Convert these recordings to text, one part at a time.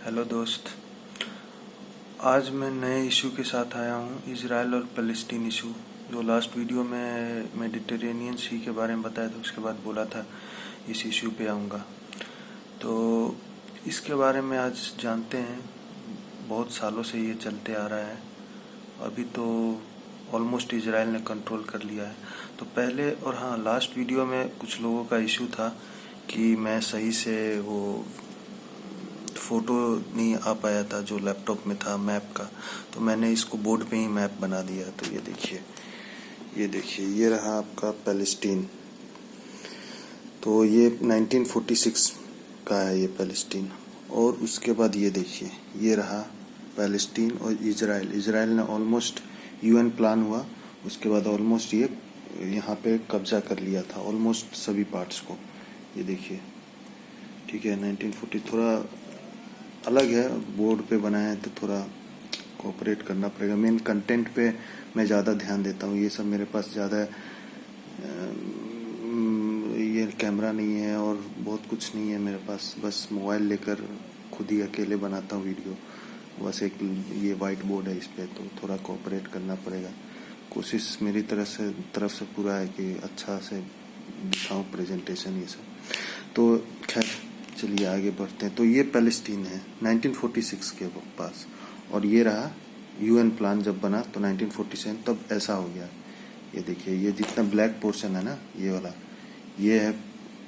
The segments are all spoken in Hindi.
हेलो दोस्त। आज मैं नए इशू के साथ आया हूँ, इजराइल और फ़लस्तीन इशू। जो लास्ट वीडियो में मेडिटेरेनियन सी के बारे में बताया था, उसके बाद बोला था इस इशू पे आऊँगा। तो इसके बारे में आज जानते हैं। बहुत सालों से ये चलते आ रहा है। अभी तो ऑलमोस्ट इजराइल ने कंट्रोल कर लिया है। तो पहले और हाँ, लास्ट वीडियो में कुछ लोगों का इशू था कि मैं सही से वो फ़ोटो नहीं आ पाया था जो लैपटॉप में था मैप का। तो मैंने इसको बोर्ड पे ही मैप बना दिया। तो ये देखिए, ये रहा आपका फ़लस्तीन। तो ये 1946 का है ये फ़लस्तीन। और उसके बाद ये देखिए, ये रहा फ़लस्तीन और इजराइल ने ऑलमोस्ट यूएन प्लान हुआ, उसके बाद ऑलमोस्ट ये यहाँ पे कब्जा कर लिया था ऑलमोस्ट सभी पार्ट्स को। ये देखिए, ठीक है। 1940 थोड़ा अलग है, बोर्ड पे बनाया है तो थोड़ा कोऑपरेट करना पड़ेगा। मेन कंटेंट पे मैं ज़्यादा ध्यान देता हूँ। ये सब मेरे पास ज़्यादा ये कैमरा नहीं है और बहुत कुछ नहीं है मेरे पास। बस मोबाइल लेकर खुद ही अकेले बनाता हूँ वीडियो। बस एक ये वाइट बोर्ड है, इस पर तो थोड़ा कोऑपरेट करना पड़ेगा। कोशिश मेरी तरफ से पूरा है कि अच्छा से दिखाऊँ प्रेजेंटेशन ये सब। तो खैर चलिए आगे बढ़ते हैं। तो ये फ़लस्तीन है 1946 के पास, और ये रहा यूएन प्लान जब बना तो 1947 तब ऐसा हो गया। ये देखिए, ये जितना ब्लैक पोर्शन है ना, ये वाला, ये है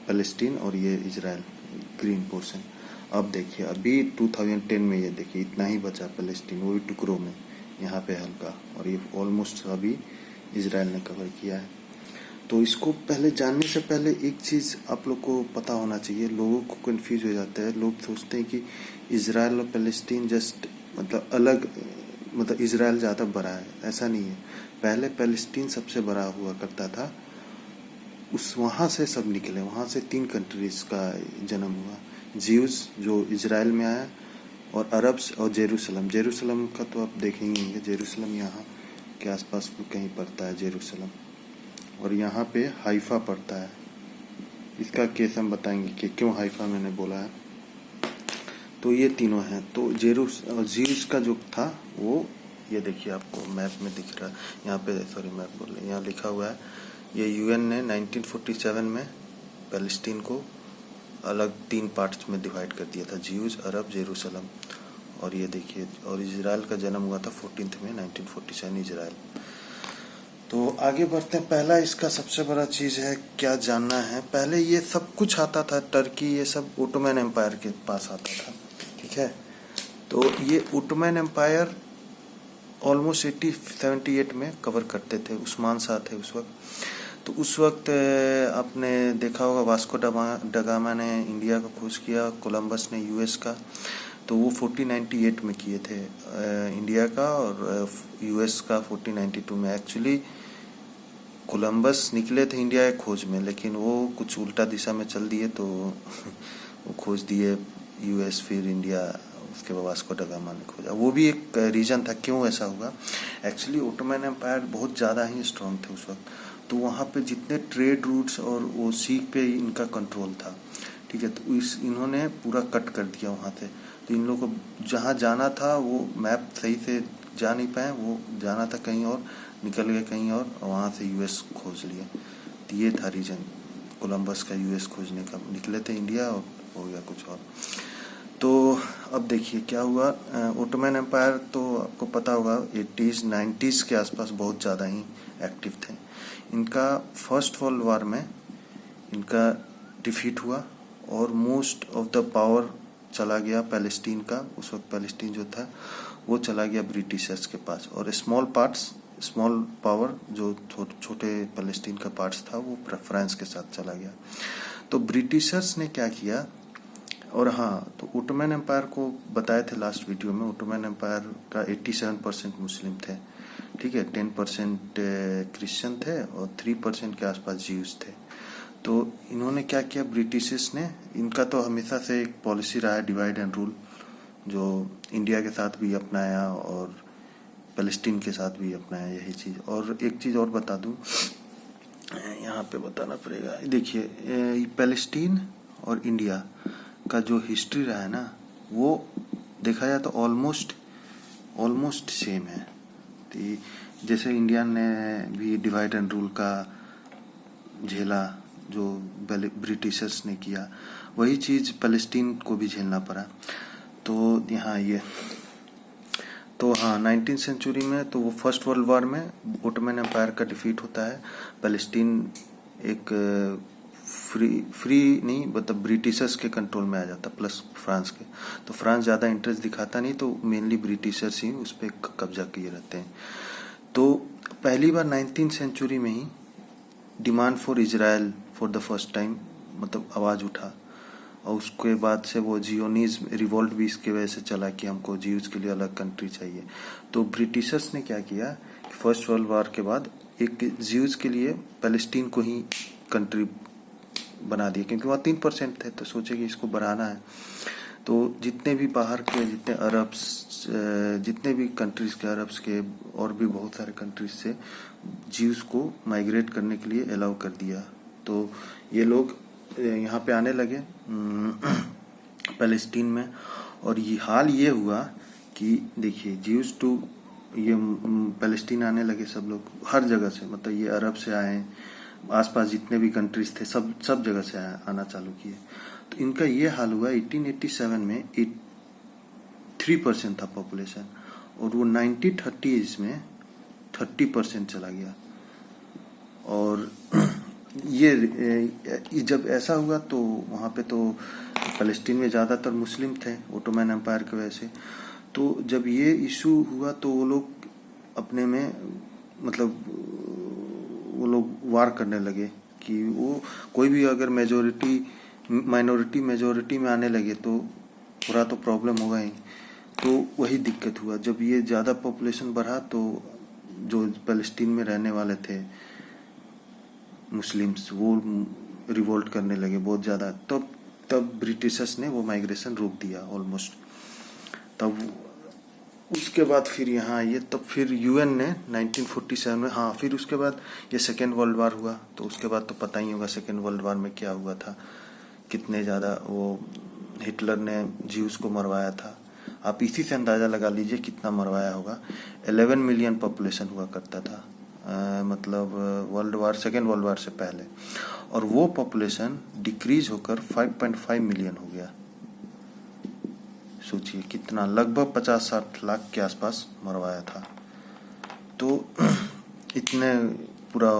फ़लस्तीन और ये इजराइल ग्रीन पोर्शन। अब देखिए, अभी 2010 में ये देखिए इतना ही बचा फ़लस्तीन, वो भी टुकड़ों में यहाँ पे हल्का, और ये ऑलमोस्ट अभी इजराइल ने कवर किया है। तो इसको पहले जानने से पहले एक चीज़ आप लोग को पता होना चाहिए। लोगों को कंफ्यूज हो जाता है, लोग सोचते हैं कि इजराइल और फ़लस्तीन जस्ट मतलब अलग, मतलब इजराइल ज़्यादा बड़ा है। ऐसा नहीं है। पहले फ़लस्तीन सबसे बड़ा हुआ करता था, वहाँ से सब निकले, वहाँ से 3 कंट्रीज़ का जन्म हुआ। ज्यूज़ जो इजराइल में आया, और अरब्स, और जेरूसलम का तो आप देखेंगे ही, जेरूसलम यहाँ के आसपास कहीं पड़ता है जेरूसलम। और यहाँ पे हाइफा पड़ता है। इसका केस हम बताएंगे कि क्यों हाइफा मैंने बोला है। तो ये तीनों हैं। तो ज्यूस का जो था वो, ये देखिए आपको मैप में दिख रहा है यहाँ पे, सॉरी मैप बोल रहे, यहाँ लिखा हुआ है। ये यूएन ने 1947 में फ़लस्तीन को अलग 3 पार्ट्स में डिवाइड कर दिया था, ज्यूज, अरब, जेरूसलम। और ये देखिए, और इजराइल का जन्म हुआ था 14 में 1947 इजराइल। तो आगे बढ़ते हैं। पहला इसका सबसे बड़ा चीज़ है, क्या जानना है। पहले ये सब कुछ आता था, टर्की ये सब ओटोमन एम्पायर के पास आता था, ठीक है। तो ये ओटोमन एम्पायर ऑलमोस्ट 78 में कवर करते थे। उस्मान शाह थे उस वक्त। तो उस वक्त आपने देखा होगा, वास्को डगामा ने इंडिया का खोज किया, कोलंबस ने यूएस का। तो वो 1498 में किए थे इंडिया का, और यूएस का 1492 में। एक्चुअली कोलंबस निकले थे इंडिया की खोज में, लेकिन वो कुछ उल्टा दिशा में चल दिए, तो वो खोज दिए यूएस, फिर इंडिया, उसके बाद वास्को ड गामा ने खोजा। वो भी एक रीज़न था क्यों ऐसा हुआ। एक्चुअली ओटोमन एम्पायर बहुत ज़्यादा ही स्ट्रांग थे उस वक्त। तो वहाँ पे जितने ट्रेड रूट्स और वो सी पे इनका कंट्रोल था, ठीक है। तो इन्होंने पूरा कट कर दिया वहाँ से। तो इन लोगों को जहाँ जाना था वो मैप सही से जा नहीं पाए, वो जाना था कहीं और, निकल गए कहीं और वहाँ से यूएस खोज लिया। तो ये था रीज़न कोलंबस का यूएस खोजने का। निकले थे इंडिया और हो गया कुछ और। तो अब देखिए क्या हुआ। ओटोमन एम्पायर तो आपको पता होगा 80s 90s के आसपास बहुत ज़्यादा ही एक्टिव थे। इनका फर्स्ट वर्ल्ड वार में इनका डिफीट हुआ, और मोस्ट ऑफ द पावर चला गया फ़लस्तीन का। उस वक्त फ़लस्तीन जो था वो चला गया ब्रिटिशर्स के पास, और स्मॉल पावर जो छोटे फ़लस्तीन का पार्ट्स था वो फ्रांस के साथ चला गया। तो ब्रिटिशर्स ने क्या किया, और हाँ, तो ओटोमन एम्पायर को बताए थे लास्ट वीडियो में, ओटोमन एम्पायर का 87% मुस्लिम थे, ठीक है। 10% क्रिश्चियन थे और 3% के आसपास ज्यूज थे। तो इन्होंने क्या किया, ब्रिटिशर्स ने, इनका तो हमेशा से एक पॉलिसी रहा है डिवाइड एंड रूल, जो इंडिया के साथ भी अपनाया और फ़लस्तीन के साथ भी अपनाया यही चीज़। और एक चीज़ और बता दूं, यहाँ पे बताना पड़ेगा। देखिए फ़लस्तीन और इंडिया का जो हिस्ट्री रहा है ना, वो देखा जाए तो ऑलमोस्ट सेम है। तो जैसे इंडिया ने भी डिवाइड एंड रूल का झेला जो ब्रिटिशर्स ने किया, वही चीज़ पैलेस्टीन को भी झेलना पड़ा। तो यहाँ ये तो हाँ 19th सेंचुरी में तो वो फर्स्ट वर्ल्ड वॉर में ओटोमन एम्पायर का डिफीट होता है। पैलेस्टीन एक फ्री नहीं मतलब ब्रिटिशर्स के कंट्रोल में आ जाता प्लस फ्रांस के। तो फ्रांस ज़्यादा इंटरेस्ट दिखाता नहीं, तो मेनली ब्रिटिशर्स ही उस पर कब्जा किए रहते हैं। तो पहली बार 19th सेंचुरी में ही demand for Israel for the first time मतलब आवाज़ उठा, और उसके बाद से वो जियोनिज्म रिवोल्ट भी इसके वजह से चला कि हमको जीव्स के लिए अलग कंट्री चाहिए। तो ब्रिटिशर्स ने क्या किया कि फर्स्ट वर्ल्ड वॉर के बाद एक जीव्स के लिए पैलेस्टीन को ही कंट्री बना दिया, क्योंकि वहाँ 3% थे, तो सोचे कि इसको बढ़ाना है। तो जितने भी बाहर के जितने अरब्स जितने भी कंट्रीज के अरब्स के और भी बहुत सारे कंट्रीज से जीव्स को माइग्रेट करने के लिए अलाउ कर दिया। तो ये लोग यहाँ पे आने लगे पैलेस्टीन में। और ये हाल ये हुआ कि देखिए जीव्स टू ये पैलेस्टीन आने लगे सब लोग हर जगह से, मतलब ये अरब से आए, आसपास जितने भी कंट्रीज थे सब जगह से आना चालू किए। तो इनका ये हाल हुआ 1887 में 3% था पॉपुलेशन, और वो 1930s में 30% चला गया। और ये जब ऐसा हुआ तो वहाँ पे तो फ़लस्तीन में ज़्यादातर मुस्लिम थे ओटोमन एम्पायर की वजह से। तो जब ये इशू हुआ तो वो लोग अपने में मतलब वो लोग वार करने लगे कि वो कोई भी अगर माइनॉरिटी मेजॉरिटी में आने लगे तो पूरा तो प्रॉब्लम होगा ही। तो वही दिक्कत हुआ, जब ये ज़्यादा पॉपुलेशन बढ़ा तो जो फ़लस्तीन में रहने वाले थे मुस्लिम्स वो रिवोल्ट करने लगे बहुत ज़्यादा। तब ब्रिटिशर्स ने वो माइग्रेशन रोक दिया ऑलमोस्ट। तब उसके बाद फिर यहाँ आइए, तब फिर यूएन ने 1947 में, हाँ फिर उसके बाद ये सेकेंड वर्ल्ड वार हुआ। तो उसके बाद तो पता ही होगा सेकेंड वर्ल्ड वार में क्या हुआ था, कितने ज़्यादा वो हिटलर ने जीव्स को मरवाया था। आप इसी से अंदाज़ा लगा लीजिए कितना मरवाया होगा। 11 मिलियन पॉपुलेशन हुआ करता था मतलब सेकेंड वर्ल्ड वार से पहले, और वो पॉपुलेशन डिक्रीज होकर 5.5 मिलियन हो गया। सोचिए कितना, लगभग 50-60 लाख के आसपास मरवाया था। तो इतने पूरा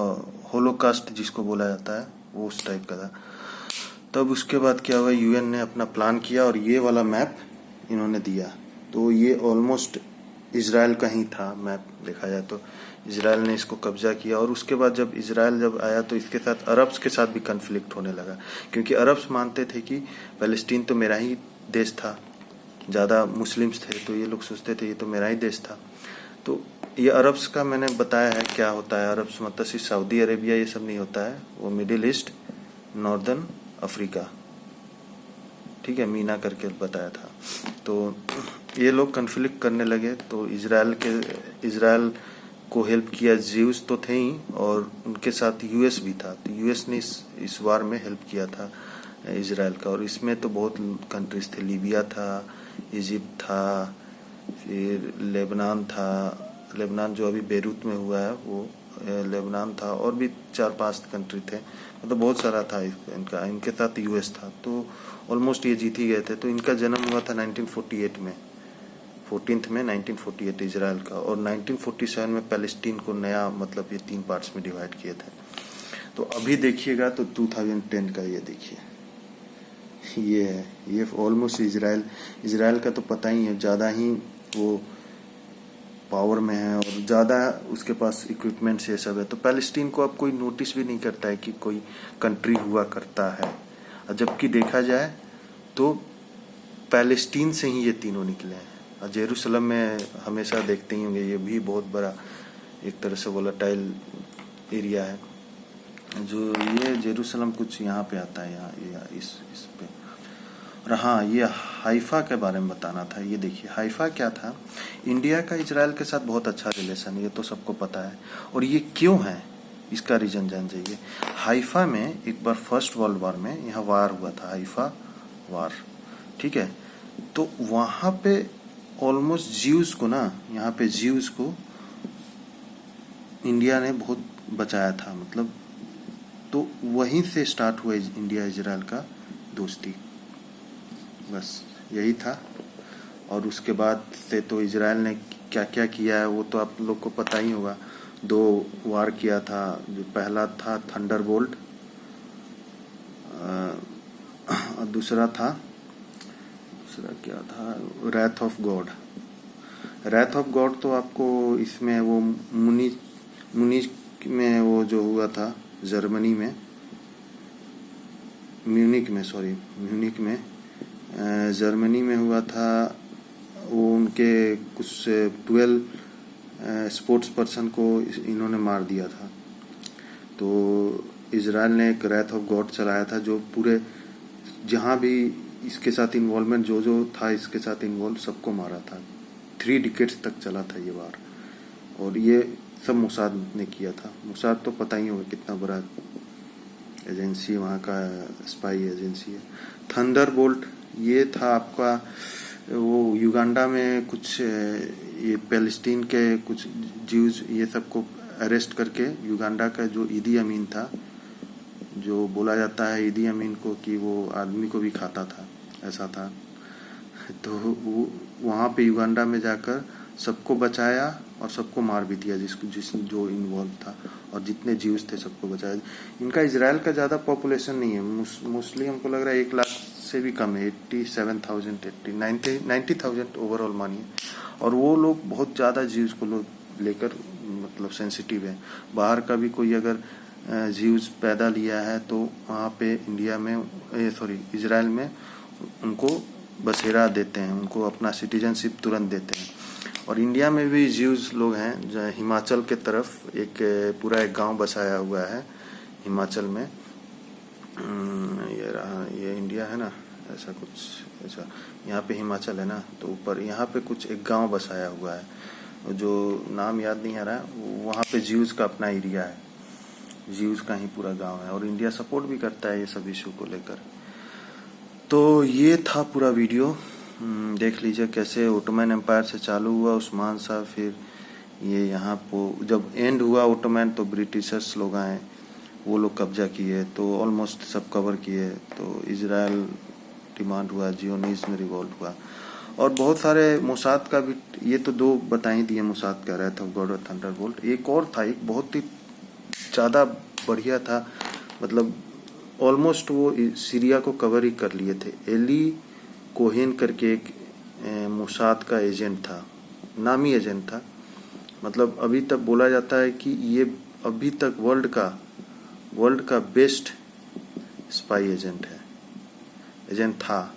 होलोकास्ट जिसको बोला जाता है वो उस टाइप का था। तब उसके बाद क्या हुआ, यूएन ने अपना प्लान किया और ये वाला मैप इन्होंने दिया। तो ये ऑलमोस्ट इजराइल का ही था मैप, देखा जाए तो इजराइल ने इसको कब्जा किया। और उसके बाद जब इजराइल आया तो इसके साथ अरब्स के साथ भी कन्फ्लिक्ट होने लगा, क्योंकि अरब्स मानते थे कि फ़लस्तीन तो मेरा ही देश था, ज़्यादा मुस्लिम्स थे तो ये लोग सोचते थे ये तो मेरा ही देश था। तो ये अरब्स का मैंने बताया है क्या होता है। अरब्स मतलब सिर्फ सऊदी अरेबिया ये सब नहीं होता है, वो मिडिल ईस्ट, नॉर्दर्न अफ्रीका, ठीक है, मीना करके बताया था। तो ये लोग कन्फ्लिक्ट करने लगे तो इजराइल को हेल्प किया। जीव्स तो थे ही और उनके साथ यूएस भी था। तो यूएस ने इस वार में हेल्प किया था इजराइल का। और इसमें तो बहुत कंट्रीज थे, लीबिया था, इजिप्ट था, फिर लेबनान था, लेबनान जो अभी बेरूत में हुआ है वो लेबनान था, और भी 4-5 कंट्री थे, मतलब बहुत सारा था इनके साथ यूएस था। तो ऑलमोस्ट ये जीत ही गए थे। तो इनका जन्म हुआ था 1948 में, 14 में 1948 इजराइल का। और 1947 में पैलेस्टीन को नया मतलब ये 3 पार्ट्स में डिवाइड किए थे। तो अभी देखिएगा तो 2010 का ये देखिए, ये है, ये ऑलमोस्ट इजराइल का तो पता ही है, ज़्यादा ही वो पावर में है और ज़्यादा उसके पास इक्विपमेंट्स ये सब है। तो पैलेस्टीन को अब कोई नोटिस भी नहीं करता है कि कोई कंट्री हुआ करता है। और जबकि देखा जाए तो पैलेस्टीन से ही ये तीनों निकले हैं। और जेरूसलम में हमेशा देखते ही होंगे, ये भी बहुत बड़ा एक तरह से वोलेटाइल एरिया है। जो ये जेरूसलम कुछ यहाँ पे आता है, यहाँ इस पे। और हाँ, ये हाइफा के बारे में बताना था। ये देखिए हाइफा क्या था। इंडिया का इजराइल के साथ बहुत अच्छा रिलेशन, ये तो सबको पता है। और ये क्यों है इसका रीजन जान जाइए। हाइफा में एक बार फर्स्ट वर्ल्ड वॉर में यहाँ वार हुआ था, हाइफा वार, ठीक है। तो वहाँ पे ऑलमोस्ट ज्यूज को ना, यहाँ पे ज्यूज को इंडिया ने बहुत बचाया था, मतलब तो वहीं से स्टार्ट हुआ इंडिया इजराइल का दोस्ती। बस यही था। और उसके बाद से तो इजराइल ने क्या क्या किया है वो तो आप लोग को पता ही होगा। 2 वार किया था। जो पहला था थंडरबोल्ट, और दूसरा क्या था, wrath of God. Wrath of God तो आपको इसमें वो मुनिच में वो जो हुआ था, जर्मनी में, म्यूनिक में जर्मनी में हुआ था। वो उनके कुछ 12 स्पोर्ट्स पर्सन को इन्होंने मार दिया था। तो इजराइल ने एक रैथ ऑफ गॉड चलाया था, जो पूरे जहाँ भी इसके साथ इन्वॉल्वमेंट जो था इसके साथ इन्वॉल्व सबको मारा था। 3 डिकेट्स तक चला था ये वार। और ये सब मोसाद ने किया था। मोसाद तो पता ही होगा कितना बड़ा एजेंसी, वहाँ का स्पाई एजेंसी है। थंडरबोल्ट ये था आपका, वो युगांडा में कुछ ये पैलेस्टीन के कुछ ज्यूज ये सबको अरेस्ट करके, युगांडा का जो ईदी अमीन था, जो बोला जाता है ईदी अमीन को कि वो आदमी को भी खाता था, ऐसा था। तो वो वहाँ पे युगांडा में जाकर सबको बचाया और सबको मार भी दिया जो इन्वॉल्व था, और जितने ज्यूज थे सबको बचाया। इनका इजराइल का ज़्यादा पॉपुलेशन नहीं है, मोस्टली हमको लग रहा है 1 लाख से भी कम है। 87,000 90,000 ओवरऑल मानिए। और वो लोग बहुत ज़्यादा ज्यूज को लोग लेकर मतलब सेंसिटिव है। बाहर का भी कोई अगर ज्यूज पैदा लिया है तो वहाँ पे इंडिया में इजराइल में उनको बसेरा देते हैं, उनको अपना सिटीजनशिप तुरंत देते हैं। और इंडिया में भी ज्यूज लोग हैं, जो हिमाचल के तरफ पूरा एक गांव बसाया हुआ है हिमाचल में। ये रहा, ये इंडिया है ना, ऐसा कुछ ऐसा। यहाँ पे हिमाचल है ना, तो ऊपर यहाँ पे कुछ एक गांव बसाया हुआ है, जो नाम याद नहीं आ रहा है। वहाँ पे ज्यूज का अपना एरिया है, ज्यूज का ही पूरा गांव है। और इंडिया सपोर्ट भी करता है ये सब इशू को लेकर। तो ये था पूरा वीडियो। देख लीजिए कैसे ओटोमैन एम्पायर से चालू हुआ उस्मान शाह, फिर ये यहाँ पर जब एंड हुआ ओटोमैन तो ब्रिटिशर्स लोग आए, वो लोग कब्जा किए, तो ऑलमोस्ट सब कवर किए। तो इजराइल डिमांड हुआ, जियोनिज्म रिवॉल्ट हुआ, और बहुत सारे मोसाद का भी। ये तो 2 बता ही दिए, मोसाद कह रहा था, गॉड और थंडरबोल्ट। एक और था, एक बहुत ही ज़्यादा बढ़िया था, मतलब ऑलमोस्ट वो सीरिया को कवर ही कर लिए थे। एली कोहेन करके एक मोसाद का एजेंट था, नामी एजेंट था। मतलब अभी तक बोला जाता है कि ये अभी तक वर्ल्ड का बेस्ट स्पाई एजेंट था।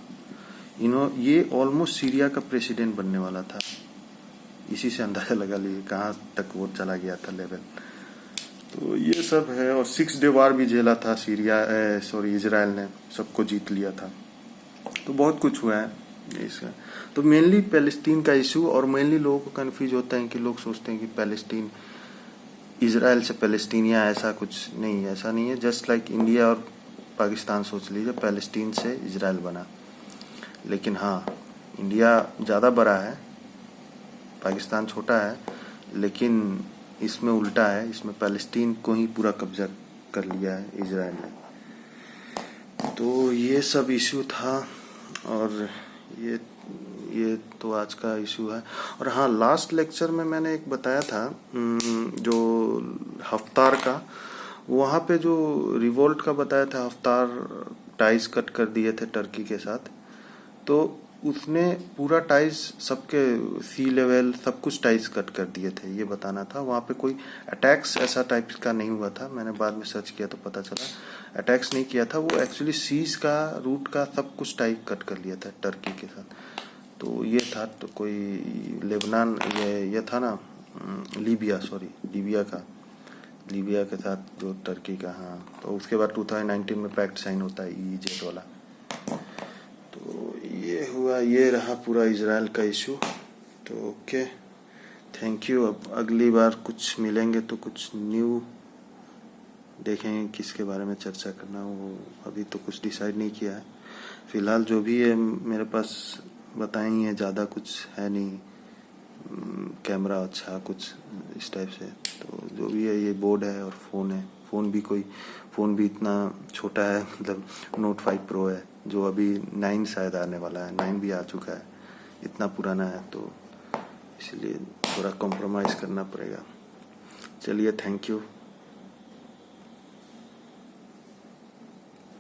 ये ऑलमोस्ट सीरिया का प्रेसिडेंट बनने वाला था। इसी से अंदाजा लगा लीजिए कहाँ तक वो चला गया था लेवल। तो ये सब है। और 6 डे वार भी झेला था इजराइल ने, सबको जीत लिया था। तो बहुत कुछ हुआ है इसका। तो मेनली पैलेस्टीन का इशू, और मेनली लोगों को कंफ्यूज होता है कि लोग सोचते हैं कि पैलेस्टीन इजराइल से पैलेस्टीनिया, ऐसा कुछ नहीं है, ऐसा नहीं है। जस्ट लाइक इंडिया और पाकिस्तान सोच लीजिए, पैलेस्टीन से इजराइल बना। लेकिन हाँ, इंडिया ज़्यादा बड़ा है, पाकिस्तान छोटा है, लेकिन इसमें उल्टा है, इसमें पैलेस्टीन को ही पूरा कब्जा कर लिया है इजराइल ने। तो ये सब इशू था, और ये तो आज का इशू है। और हाँ, लास्ट लेक्चर में मैंने एक बताया था जो हफ्तार का, वहाँ पे जो रिवोल्ट का बताया था, हफ्तार टाइज कट कर दिए थे टर्की के साथ। तो उसने पूरा टाइज सबके सी लेवल सब कुछ टाइज कट कर दिए थे, ये बताना था। वहाँ पे कोई अटैक्स ऐसा टाइप का नहीं हुआ था, मैंने बाद में सर्च किया तो पता चला अटैक्स नहीं किया था। वो एक्चुअली सीज का रूट का सब कुछ टाइज कट कर लिया था टर्की के साथ। तो ये था, तो कोई लेबनान ये था ना, लीबिया के साथ जो टर्की का। हाँ, तो उसके बाद 2019 में पैक्ट साइन होता है EEZ वाला। तो ये हुआ, ये रहा पूरा इजराइल का इशू। तो ओके, थैंक यू। अब अगली बार कुछ मिलेंगे तो कुछ न्यू देखेंगे, किसके बारे में चर्चा करना, वो अभी तो कुछ डिसाइड नहीं किया है। फिलहाल जो भी है मेरे पास बताएं ही है, ज़्यादा कुछ है नहीं। कैमरा अच्छा कुछ इस टाइप से। तो जो भी है ये बोर्ड है और फ़ोन है। फ़ोन भी इतना छोटा है, मतलब Note 5 Pro है, जो अभी 9 शायद आने वाला है, 9 भी आ चुका है। इतना पुराना है तो इसलिए थोड़ा कॉम्प्रोमाइज़ करना पड़ेगा। चलिए, थैंक यू।